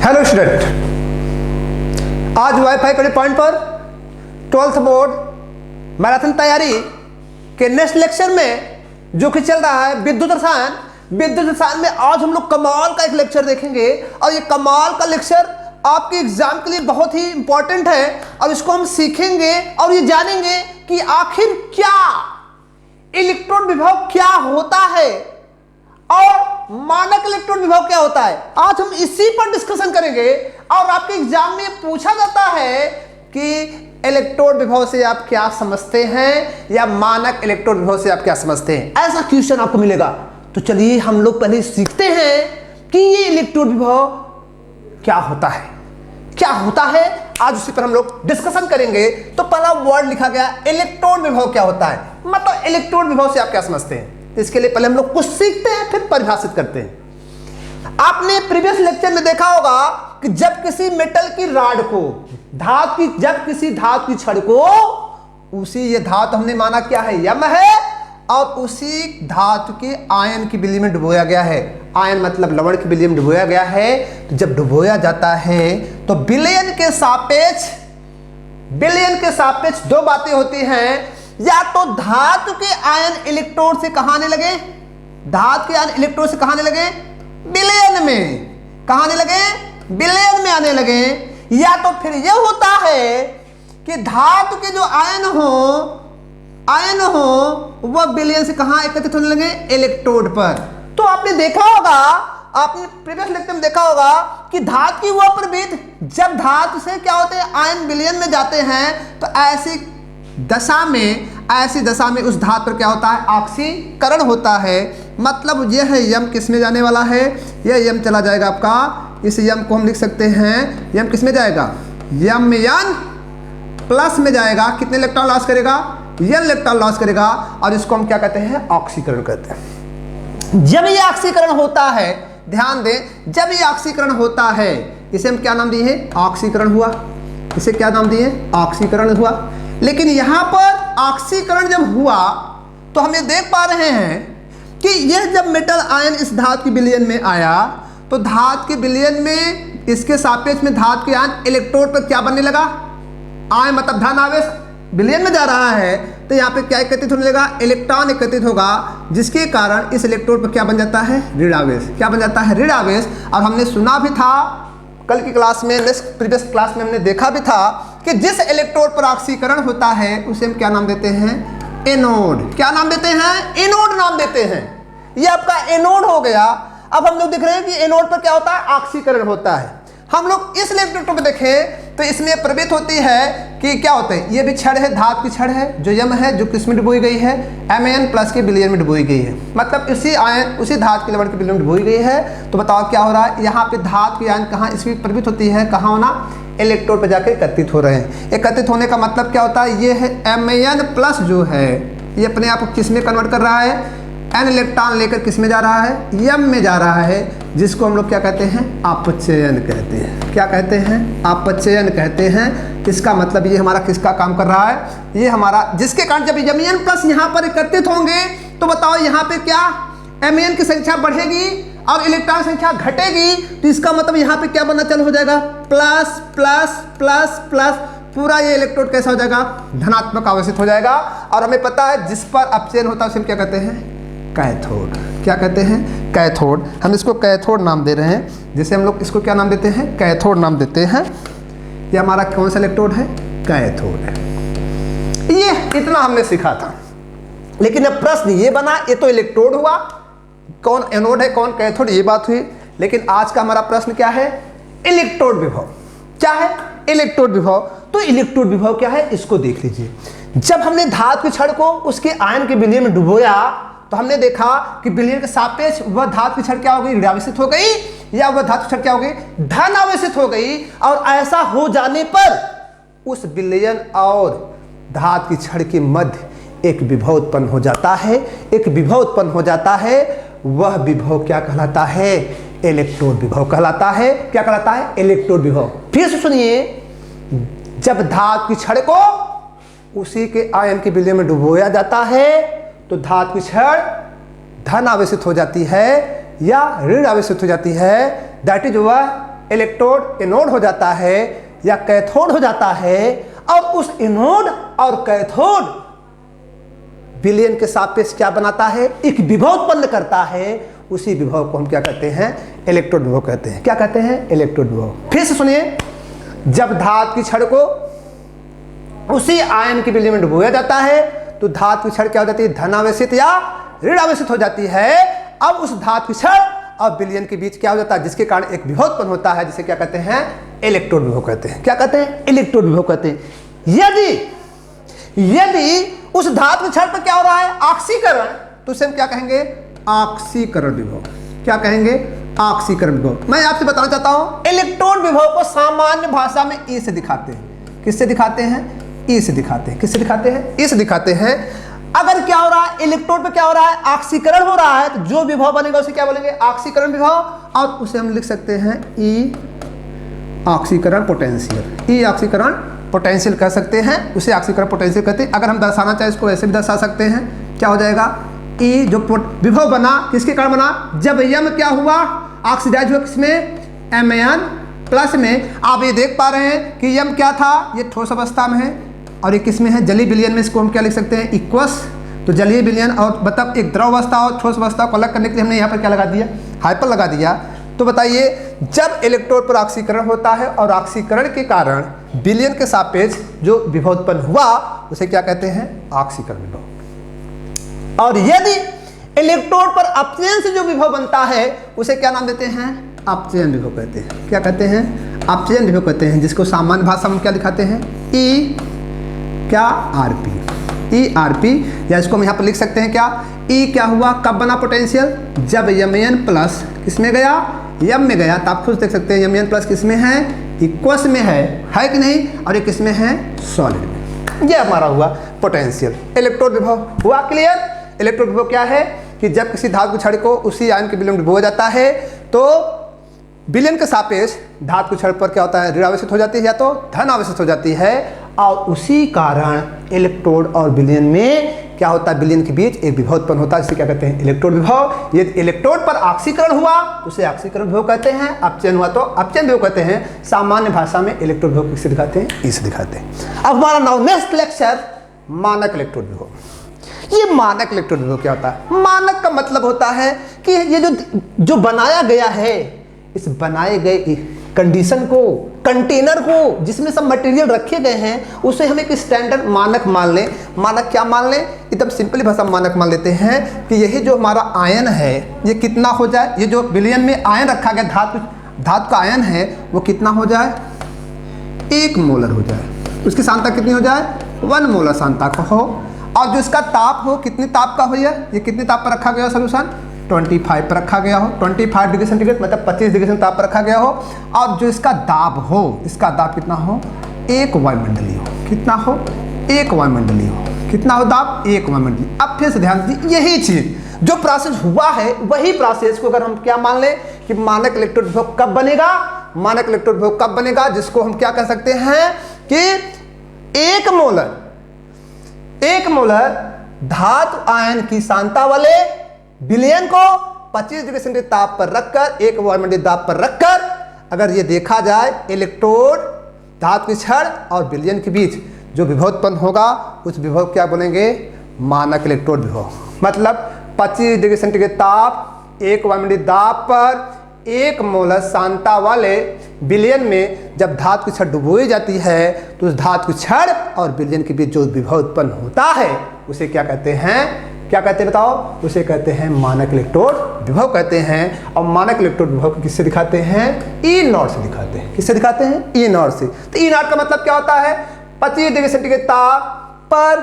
Hello student, आज wifi के point पर 12th बोर्ड मैराथन तैयारी के नेक्स्ट लेक्चर में जो कि चल रहा है विद्युत रसायन में आज हम लोग कमाल का एक लेक्चर देखेंगे। और ये कमाल का लेक्चर आपके एग्जाम के लिए बहुत ही इंपॉर्टेंट है और इसको हम सीखेंगे और ये जानेंगे कि आखिर क्या इलेक्ट्रॉन विभव क्या होता है और मानक इलेक्ट्रॉन विभव क्या होता है। आज हम इसी पर डिस्कशन करेंगे और आपके एग्जाम में पूछा जाता है कि इलेक्ट्रॉन विभव से आप क्या समझते हैं या मानक इलेक्ट्रॉन विभव से आप क्या समझते हैं, ऐसा क्वेश्चन आपको मिलेगा। तो चलिए हम लोग पहले सीखते हैं कि ये इलेक्ट्रॉन विभव क्या होता है, आज उसी पर हम लोग डिस्कशन करेंगे। तो पहला वर्ड लिखा गया इलेक्ट्रॉन विभव क्या होता है, मतलब इलेक्ट्रॉन विभव से आप क्या समझते हैं। इसके लिए पहले हम लोग कुछ सीखते हैं फिर परिभाषित करते हैं। आपने प्रीवियस लेक्चर में देखा होगा कि जब किसी मेटल की राड को जब किसी धातु की छड़ को उसी ये धातु हमने माना क्या है, यम है, और उसी धातु के आयन की बिजली में डुबोया गया है। आयन मतलब लवण की बिजली में डुबोया गया है। तो जब डुबोया जाता है तो विलयन के सापेक्ष दो बातें होती हैं। या तो धातु के आयन इलेक्ट्रोड से कहां आने लगे, विलयन में कहां आने लगे, विलयन में आने लगे। या तो फिर यह होता है कि धातु के जो आयन हो वह विलयन से कहां एकत्रित होने लगे, इलेक्ट्रोड पर। तो आपने देखा होगा, आपने प्रीवियस लेक्चर में देखा होगा कि धातु की वह प्रवृत्ति, जब धातु से क्या होते हैं आयन विलयन में जाते हैं तो ऐसी दशा में उस धातु पर क्या होता है, ऑक्सीकरण होता है। मतलब यह है यम किस में जाने वाला है, यह यम चला जाएगा आपका, इस यम को हम लिख सकते हैं, यम किस में जाएगा, यम में यन प्लस में जाएगा। कितने इलेक्ट्रॉन लॉस करेगा, यन इलेक्ट्रॉन लॉस करेगा। और इसको हम क्या कहते हैं, ऑक्सीकरण कहते हैं। जब ये ऑक्सीकरण होता है, ध्यान दें, जब ये ऑक्सीकरण होता है इसे हम क्या नाम दिए, ऑक्सीकरण हुआ। इसे क्या नाम दिए, ऑक्सीकरण हुआ। लेकिन यहां पर ऑक्सीकरण जब हुआ तो हम ये देख पा रहे हैं कि यह जब मेटल आयन इस धातु की विलयन में आया तो धातु के विलयन में इसके सापेक्ष में धातु के आयन इलेक्ट्रोड पर क्या बनने लगा, आयन मतलब धन आवेश विलयन में जा रहा है। तो यहाँ पे क्या एकत्रित होने लगा, इलेक्ट्रॉन एकत्रित होगा, जिसके कारण इस इलेक्ट्रोड पर क्या बन जाता है, ऋण आवेश। क्या बन जाता है, ऋण आवेश। और हमने सुना भी था कल की क्लास में, प्रीवियस क्लास में हमने देखा भी था कि जिस इलेक्ट्रोड पर ऑक्सीकरण होता है उसे हम क्या नाम देते हैं, एनोड। क्या नाम देते हैं, एनोड नाम देते हैं। ये आपका एनोड हो गया। अब हम लोग देख रहे हैं कि एनोड पर क्या होता है, ऑक्सीकरण होता है। हम लोग इस इलेक्ट्रोड को देखें तो इसमें प्रवृत्ति होती है कि क्या होता है, ये भी छड़ है, धातु की छड़ है जो यम है, जो किस में डुबोई गई है, Mn प्लस के विलयन में डुबोई गई है। मतलब उसी धातु के लवण के विलयन में डुबोई गई है। तो बताओ क्या हो रहा है, यहाँ पे धातु की आयन कहाँ इसकी प्रवृत्ति होती है, कहाँ होना, इलेक्ट्रोड पर जाकर एकत्रित हो रहे हैं। एकत्रित होने का मतलब क्या होता है, ये है Mn प्लस जो है ये अपने आप को किस में कन्वर्ट कर रहा है, n इलेक्ट्रॉन लेकर किस में जा रहा है, यम में जा रहा है, जिसको हम लोग क्या कहते हैं, अपचयन कहते हैं। क्या कहते हैं, अपचयन कहते हैं। इसका मतलब ये हमारा किसका काम कर रहा है, ये हमारा, जिसके कारण जब Mn प्लस यहाँ पर एकत्रित होंगे तो बताओ यहाँ पे क्या Mn की संख्या बढ़ेगी और इलेक्ट्रॉन संख्या घटेगी। तो इसका मतलब यहाँ पे क्या बनना चालू हो जाएगा, प्लस प्लस प्लस प्लस, पूरा ये इलेक्ट्रोड कैसा हो जाएगा, धनात्मक आवेशित हो जाएगा। और हमें पता है जिस पर अपचयन होता है उसे हम क्या कहते हैं, कैथोड। क्या कहते हैं, कैथोड। हम इसको कैथोड नाम दे रहे हैं, जैसे हम लोग इसको क्या नाम देते हैं, कैथोड नाम देते हैं। ये हमारा कौन सा इलेक्ट्रोड है, कैथोड है। ये इतना हमने सीखा था। लेकिन अब प्रश्न ये बना, ये तो इलेक्ट्रोड हुआ, कौन एनोड है कौन कैथोड, ये बात हुई। लेकिन आज का हमारा प्रश्न क्या है, इलेक्ट्रोड विभव क्या है, इलेक्ट्रोड विभव। तो इलेक्ट्रोड विभव क्या है, इसको देख लीजिए। जब हमने धातु की छड़ को उसके आयन के विलयन में डुबोया तो हमने देखा कि विलयन के सापेक्ष वह धातु की छड़ क्या हो गई, ऋणावेशित हो गई, या वह धातु की छड़ क्या हो गई, धन आवेशित हो गई। और ऐसा हो जाने पर उस विलयन और धातु की छड़ के मध्य एक विभव उत्पन्न हो जाता है। वह विभव क्या कहलाता है, इलेक्ट्रोड विभव कहलाता है। क्या कहलाता है, इलेक्ट्रोड विभव। फिर से सुनिए, जब धातु की छड़ को उसी के आयन के विलयन में डुबोया जाता है तो धातु की छड़ धन आवेशित हो जाती है या ऋण आवेशित हो जाती है। दैट इज वह इलेक्ट्रोड एनोड हो जाता है या कैथोड हो जाता है, और उस एनोड और कैथोड विलयन के सापेक्ष क्या बनाता है, एक विभव उत्पन्न करता है। उसी विभव को हम क्या कहते हैं, इलेक्ट्रोड विभव कहते हैं। क्या कहते हैं, इलेक्ट्रोड विभव। फिर से सुनिए, जब धातु की छड़ को उसी आयन के विलयन में डुबोया जाता है तो धातु की छड़ क्या हो जाती है, धनावेशित या ऋण आवेशित हो जाती है। अब उस धातु की छड़ और विलयन के बीच क्या हो जाता है, जिसके कारण एक विभव उत्पन्न होता है, जिसे क्या कहते हैं, इलेक्ट्रोड विभव कहते हैं। क्या कहते हैं, इलेक्ट्रोड विभव कहते हैं। यदि उस धातु की छड़ पर क्या हो रहा है, ऑक्सीकरण, तो उसे हम क्या कहेंगे, ऑक्सीकरण विभव। क्या कहेंगे, ऑक्सीकरण विभव। मैं आपसे बताना चाहता हूं, इलेक्ट्रोड विभव को सामान्य भाषा में ई से दिखाते हैं। किससे दिखाते हैं, ई से दिखाते हैं। किससे दिखाते हैं, ई से दिखाते हैं। अगर क्या हो रहा है, इलेक्ट्रोड पे क्या हो रहा है, ऑक्सीकरण हो रहा है, तो जो विभव बनेगा उसे क्या बोलेंगे, ऑक्सीकरण विभव, और उसे हम लिख सकते हैं ई ऑक्सीकरण पोटेंशियल। ई ऑक्सीकरण पोटेंशियल कह सकते हैं, उसे ऑक्सीकरण पोटेंशियल कहते हैं। अगर हम दर्शाना चाहें इसको ऐसे भी दर्शा सकते हैं। क्या हो जाएगा, ई जो विभव बना किसके कारण बना, जब यम क्या हुआ, ऑक्सीडाइज हुआ किसमें, एमआयन प्लस में। आप ये देख पा रहे हैं कि यम क्या था, ये ठोस अवस्था में है, और ये किसमें है, जलीय विलयन में। इसको हम क्या लिख सकते हैं, इक्वस। तो जलीय विलयन और मतलब एक द्रव अवस्था और ठोस अवस्था को अलग करने के लिए हमने यहाँ पर क्या लगा दिया, हाइपर लगा दिया। तो बताइए, जब इलेक्ट्रोड पर ऑक्सीकरण होता है और ऑक्सीकरण के कारण विलयन के सापेक्ष जो विभव उत्पन्न हुआ उसे क्या कहते हैं, ऑक्सीकरण विभव। और यदि इलेक्ट्रोड पर अपचयन से जो विभव बनता है उसे क्या नाम देते हैं, अपचयन विभव कहते हैं। क्या कहते हैं, अपचयन विभव कहते हैं, जिसको सामान्य भाषा में क्या दिखाते हैं, ई क्या, आरपी। ई आरपी, या इसको हम यहाँ पर लिख सकते हैं क्या, ई क्या हुआ, कब बना पोटेंशियल, जब यमएन प्लस किसमें गया, यम में गया। तो आप खुद देख सकते हैं यमएन प्लस किसमें है, इक्वस में है कि नहीं, और ये किसमें है, सॉलिड में। ये हमारा हुआ पोटेंशियल, इलेक्ट्रोड विभव हुआ। क्लियर। इलेक्ट्रोड विभव क्या है कि जब किसी धातु की छड़ को उसी आयन के विलयन में डुबोया जाता है तो विलयन के सापेक्ष धातु की छड़ पर क्या होता है, ऋण आवेशित हो जाती है या तो धन आवेशित हो जाती है, और उसी कारण इलेक्ट्रोड और विलयन में क्या होता है, विलयन के बीच एक विभव उत्पन्न होता है, जिसे क्या कहते हैं, इलेक्ट्रोड विभव। ये इलेक्ट्रोड पर ऑक्सीकरण हुआ उसे ऑक्सीकरण विभव कहते हैं, अपचयन हुआ तो अपचयन विभव कहते हैं। सामान्य भाषा में इलेक्ट्रोड विभव किससे दिखाते हैं, इसे दिखाते हैं। अब हमारा नाउ नेक्स्ट लेक्चर, मानक इलेक्ट्रोड विभव। ये मानक इलेक्ट्रोड विभव क्या होता है, मानक का मतलब होता है कि ये जो बनाया गया है, इस बनाए गए कंडीशन को, कंटेनर को जिसमें सब मटेरियल रखे गए हैं, उसे हम एक स्टैंडर्ड मानक मान लें। मानक क्या मान लें, एकदम सिंपली भाषा में मानक मान लेते हैं कि यही जो हमारा आयन है ये कितना हो जाए, ये जो विलयन में आयन रखा गया, धातु का आयन है वो कितना हो जाए, 1 मोलर हो जाए। उसकी सांद्रता कितनी हो जाए, 1 मोलर सांद्रता का हो, और जो इसका ताप हो, कितने ताप का हो, ये कितने ताप पर रखा गया सोल्यूशन, 25 पर रखा गया हो, 25 डिग्री सेंटीग्रेड मतलब 25 डिग्री ताप पर रखा गया हो। और जो इसका दाब हो, इसका दाब कितना हो, 1 वायुमंडलीय हो। कितना हो, 1 वायुमंडलीय हो। कितना हो दाब, 1 वायुमंडलीय। अब फिर से ध्यान दीजिए, यही चीज जो प्रोसेस हुआ है वही प्रोसेस को अगर हम क्या मान लें कि मानक इलेक्ट्रोड विभव कब बनेगा, मानक इलेक्ट्रोड विभव कब बनेगा, जिसको हम क्या कह सकते हैं कि 1 मोलर धातु आयन की सांद्रता वाले विलयन को 25 डिग्री सेंटीग्रेड ताप पर रखकर, 1 वायुमंडलीय दाब पर रखकर अगर ये देखा जाए, इलेक्ट्रोड, धातु की छड़ और विलयन के बीच जो विभव उत्पन्न होगा उस विभव क्या बोलेंगे, मानक इलेक्ट्रोड विभव। मतलब 25 डिग्री सेंटीग्रेड ताप, 1 वायुमंडलीय दाब पर 1 मोलर सांद्रता वाले विलयन में जब धातु की छड़ डुबोई जाती है तो उस धातु की छड़ और विलयन के बीच जो विभव उत्पन्न होता है उसे क्या कहते हैं, क्या कहते हैं बताओ, उसे कहते हैं मानक इलेक्ट्रोड विभव कहते हैं। और मानक इलेक्ट्रोड विभव को किससे दिखाते हैं, ई नॉट से दिखाते हैं। किससे दिखाते हैं, ई नॉट से। तो ई नॉट का मतलब क्या होता है, 25 डिग्री सेंटीग्रेड ताप पर,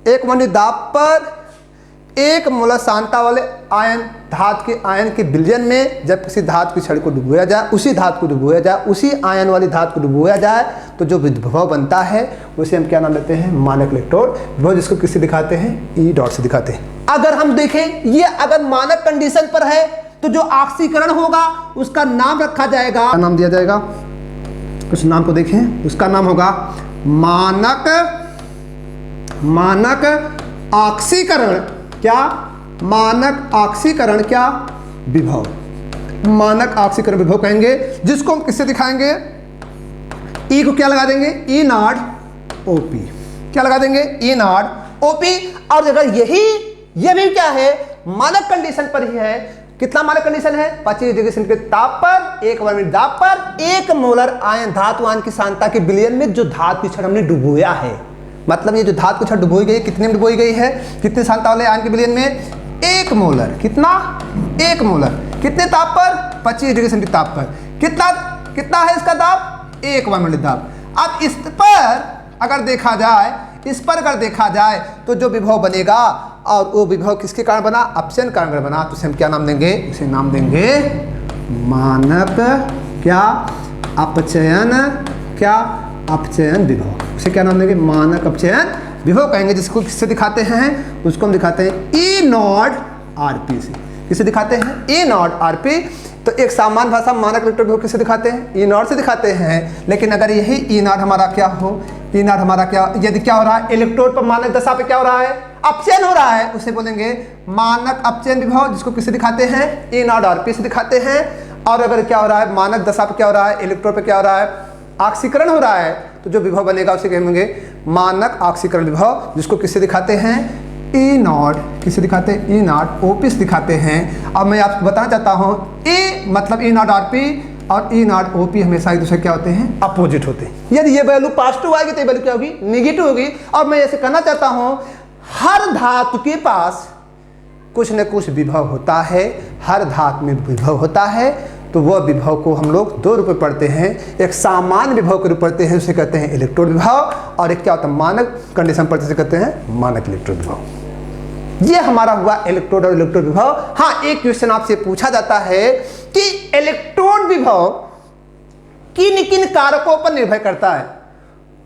1 वायुमंडलीय दाब पर 1 मोलर सांद्रता वाले आयन, धातु के आयन के विलयन में जब किसी धातु की छड़ को डुबोया जाए, उसी धातु को डुबोया जाए, उसी आयन वाली धातु को डुबोया जाए तो जो विभव बनता है उसे हम क्या नाम देते हैं, मानक इलेक्ट्रोड विभव, जिसको किससे दिखाते हैं, ई डॉट से दिखाते हैं। अगर हम देखें ये अगर मानक कंडीशन पर है तो जो ऑक्सीकरण होगा उसका नाम रखा जाएगा, क्या नाम दिया जाएगा, उस नाम को देखें, उसका नाम होगा मानक ऑक्सीकरण, क्या, मानक ऑक्सीकरण क्या विभव। मानक ऑक्सीकरण विभव कहेंगे, जिसको हम किससे दिखाएंगे, ई को क्या लगा देंगे, ई नॉट ओपी, क्या लगा देंगे, ई नॉट ओपी। और अगर ये भी क्या है, मानक कंडीशन पर ही है। कितना मानक कंडीशन है, 25 डिग्री सेंटीग्रेड ताप पर, 1 वर्ग मीटर दाब पर 1 मोलर आयन धातु आयन की सांद्रता के विलयन में जो धातु की छड़ हमने डुबोया है, मतलब ये जो धातु की छड़ डुबोई गई है, कितने में डुबोई गई है, कितने सांद्रता वाले आयन के विलयन में, 1 मोलर। कितना, 1 मोलर। कितने ताप पर, 25 डिग्री सेंटीग्रेड ताप पर। कितना है इसका दाब, 1 वर्ग मीटर दाब। अब इस पर अगर देखा जाए, तो जो विभव बनेगा, और वो विभव किसके कारण बना, अपचयन कारण बना, तो उसे हम क्या नाम देंगे, उसे नाम देंगे मानक क्या अपचयन, क्या अपचयन विभव। उसे क्या नाम देंगे, मानक अपचयन विभव कहेंगे, जिसको किससे दिखाते हैं, उसको हम दिखाते हैं ई नॉट आरपी से। किससे दिखाते हैं, ई नॉट आरपी। तो एक सामान्य भाषा मानक इलेक्ट्रॉन विभव किससे दिखाते हैं, ई नॉट से दिखाते हैं। लेकिन अगर यही ई नॉट हमारा क्या हो, ई नॉट हमारा क्या, यदि क्या हो रहा है, इलेक्ट्रोड पर मानक दशा पे क्या हो रहा है, अपचयन हो रहा है, उसे बोलेंगे मानक अपचयन विभव, जिसको किससे दिखाते हैं, ई नॉट आरपी से दिखाते हैं। और अगर क्या हो रहा है, मानक दशा पे क्या हो रहा है, इलेक्ट्रोड पे क्या हो रहा है, ऑक्सीकरण हो रहा है, तो जो विभव बनेगा उसे कहेंगे मानक ऑक्सीकरण विभव, जिसको किससे दिखाते हैं, ई नॉट, किससे दिखाते हैं, ई नॉट ओपी से दिखाते हैं। अब मैं आपको बताना चाहता हूँ, ए मतलब ई नॉट आरपी और ई नॉट ओपी हमेशा एक दूसरे क्या होते हैं, अपोजिट होते हैं। यदि ये वैल्यू पॉजिटिव आएगी तो ये वैल्यू क्या होगी, नेगेटिव होगी। और मैं ऐसे कहना चाहता हूँ, हर धातु के पास कुछ न कुछ विभव होता है, हर धातु में विभव होता है, तो वह विभव को हम लोग 2 रूप में पढ़ते हैं। एक सामान्य विभव के रूप पढ़ते हैं, उसे कहते हैं इलेक्ट्रोड विभव, और एक क्या होता है, मानक कंडीशन पढ़ते से कहते हैं मानक इलेक्ट्रोड विभव। ये हमारा हुआ इलेक्ट्रोड और इलेक्ट्रोड विभव। हाँ, एक क्वेश्चन आपसे पूछा जाता है कि इलेक्ट्रोड विभव किन किन कारकों पर निर्भर करता है,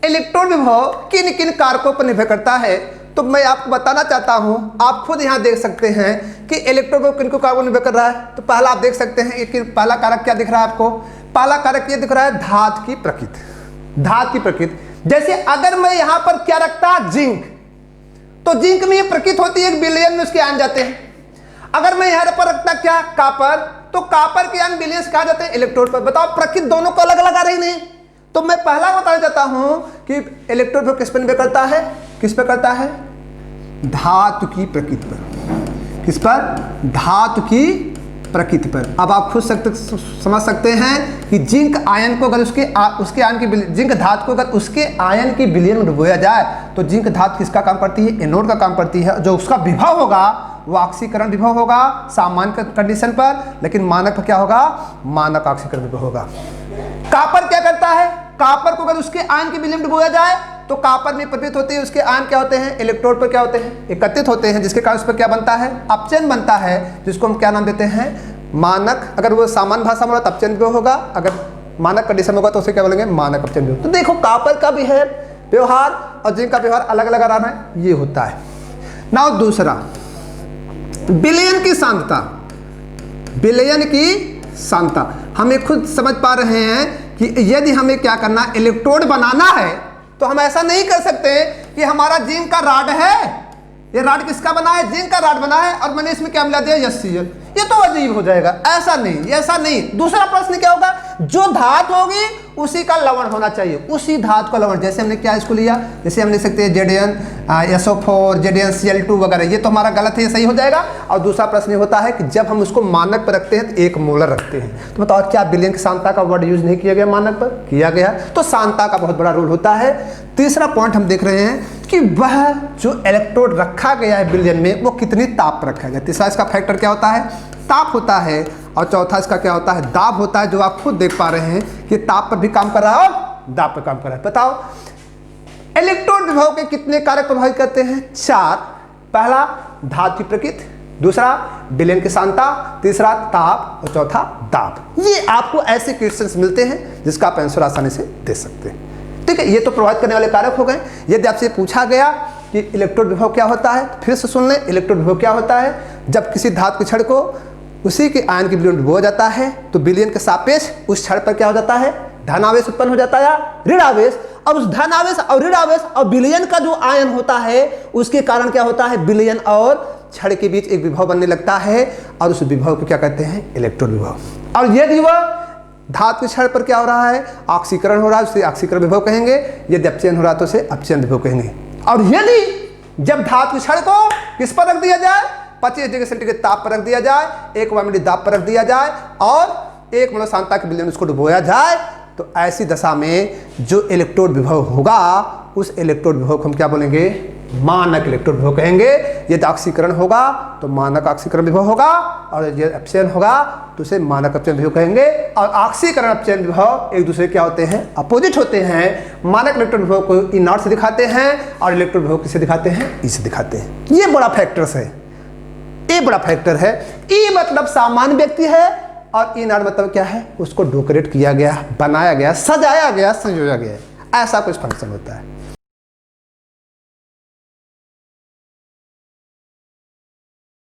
इलेक्ट्रोड विभव किन किन कारकों पर निर्भर करता है। तो मैं आपको बताना चाहता हूं, आप खुद यहां देख सकते हैं कि इलेक्ट्रोड विभव किन को कारकों पर निर्भर कर रहा है। तो पहला आप देख सकते हैं कि पहला कारक क्या दिख रहा है आपको, पहला कारक ये दिख रहा है, धातु की प्रकृति। धातु की प्रकृति, जैसे अगर मैं यहां पर क्या रखता, जिंक, तो जिंक में ये प्रकृति होती है, 1 बिलियन में उसके आयन जाते हैं। अगर मैं यहां पर रखता क्या, कापर, तो कापर के आयन बिलियन से कहा जाते हैं इलेक्ट्रोड पर। बताओ प्रकृति दोनों को अलग अलग आ रही नहीं। तो मैं पहला बताना चाहता हूं कि इलेक्ट्रोड पर किस पर निर्भर करता है, किस पर करता है, धातु की प्रकृति पर। किस पर, धातु की प्रकृति पर। अब आप खुद समझ सकते हैं कि जिंक आयन को अगर उसके आयन की, जिंक धातु को अगर उसके आयन की विलयन में डुबोया जाए, तो जिंक धातु किसका काम करती है, एनोड का काम करती है। जो उसका विभव होगा वो ऑक्सीकरण विभव होगा सामान्य कंडीशन पर, लेकिन मानक पर क्या होगा, मानक ऑक्सीकरण विभव होगा। कापर क्या करता है, कापर को अगर उसके आयन की विलयन में डुबोया जाए, तो कापर में प्रकृति होती है, उसके आयन क्या होते हैं, इलेक्ट्रोड पर क्या होते हैं, एकत्रित होते हैं, जिसके कारण उस पर क्या बनता है, अपचयन बनता है, जिसको हम क्या नाम देते हैं, मानक। अगर वो सामान्य भाषा में होगा तो अपचयन विभव होगा, अगर मानक कंडीशन होगा तो उसे क्या बोलेंगे, मानक अपचयन विभव। तो देखो कापर का भी है व्यवहार और जिंक का व्यवहार अलग अलग आ रहा है, ये होता है। नाउ दूसरा, विलयन की सांद्रता। विलयन की सांद्रता हमें खुद समझ पा रहे हैं कि यदि हमें क्या करना, इलेक्ट्रोड बनाना है, तो हम ऐसा नहीं कर सकते कि हमारा जिंक का राड है, ये राड किसका बना है, जिंक का राड बना है, और मैंने इसमें क्या मिला दिया, HCl। ये तो अजीब हो जाएगा, ऐसा नहीं, ऐसा नहीं। दूसरा प्रश्न क्या होगा, जो धातु होगी उसी का लवण होना चाहिए, उसी धातु का लवण। जैसे हमने क्या इसको लिया, जैसे हम लिख सकते हैं ZnSO4, ZnCl2 वगैरह, ये तो हमारा गलत है, ये सही हो जाएगा। और दूसरा प्रश्न होता है कि जब हम उसको मानक पर रखते हैं तो 1 मोलर रखते हैं, तो बताओ क्या विलयन की सांद्रता का वर्ड यूज नहीं किया गया, मानक पर किया गया, तो सांद्रता का बहुत बड़ा रोल होता है। तीसरा पॉइंट हम देख रहे हैं कि वह जो इलेक्ट्रोड रखा गया है विलयन में, वो कितनी ताप पर रखा गया। तीसरा इसका फैक्टर क्या होता है, ताप होता है। और चौथा इसका क्या होता है, दाब होता है, जो आप खुद देख पा रहे हैं कि ताप पर भी काम कर रहा है और दाब पर काम कर रहा है। बताओ इलेक्ट्रोड विभव के कितने कारक प्रभावित करते हैं, 4। पहला धातु की प्रकृति, दूसरा विलयन की सांद्रता, तीसरा ताप और चौथा दाब। ये आपको ऐसे क्वेश्चंस मिलते हैं जिसका आप आंसर आसानी से दे सकते हैं। ठीक है, ये तो प्रभावित करने वाले कारक हो गए। यदि आपसे पूछा गया कि इलेक्ट्रोड विभव क्या होता है, फिर से सुन लें, इलेक्ट्रोड विभव क्या होता है, जब किसी धातु के छड़ को उसी के आयन की विलयन डुबोया जाता है, तो विलयन के सापेक्ष उस छड़ पर क्या हो जाता है, धनावेश उत्पन्न हो जाता है या ऋण आवेश। अब उस धनावेश और ऋण आवेश और विलयन का जो आयन होता है, उसके कारण क्या होता है, विलयन और छड़ के बीच एक विभव बनने लगता है और उस विभव को क्या कहते हैं, इलेक्ट्रॉन विभव। और यदि वह धातु के छड़ पर क्या हो रहा है, ऑक्सीकरण हो रहा है, उसे ऑक्सीकरण विभव कहेंगे। यदि अपचयन हो रहा है तो उसे अपचयन विभव कहेंगे। और यदि जब धातु के छड़ को किस पर रख दिया जाए, 25 डिग्री सेंटीग्रेड ताप पर रख दिया जाए, 1 वायुमंडलीय दाब पर रख दिया जाए और 1 मोल सांता के बिल्ली में उसको डुबोया जाए, तो ऐसी दशा में जो इलेक्ट्रोड विभव होगा उस इलेक्ट्रोड विभव को हम क्या बोलेंगे, मानक इलेक्ट्रोड विभव कहेंगे। यदि ऑक्सीकरण होगा तो मानक ऑक्सीकरण विभव होगा और यदि अपचयन होगा तो उसे मानक अपचयन विभव कहेंगे। और ऑक्सीकरण अपचयन विभव एक दूसरे क्या होते हैं, अपोजिट होते हैं। मानक इलेक्ट्रोड विभव को ई नॉट से दिखाते हैं और इलेक्ट्रोड विभव किसे दिखाते हैं, ई से दिखाते हैं। ये बड़ा फैक्टर्स है, ये बड़ा फैक्टर है। ई मतलब सामान्य व्यक्ति है और ई नॉट मतलब क्या है, उसको डेकोरेट किया गया, बनाया गया, सजाया गया, संजोया गया, ऐसा कुछ फंक्शन होता है।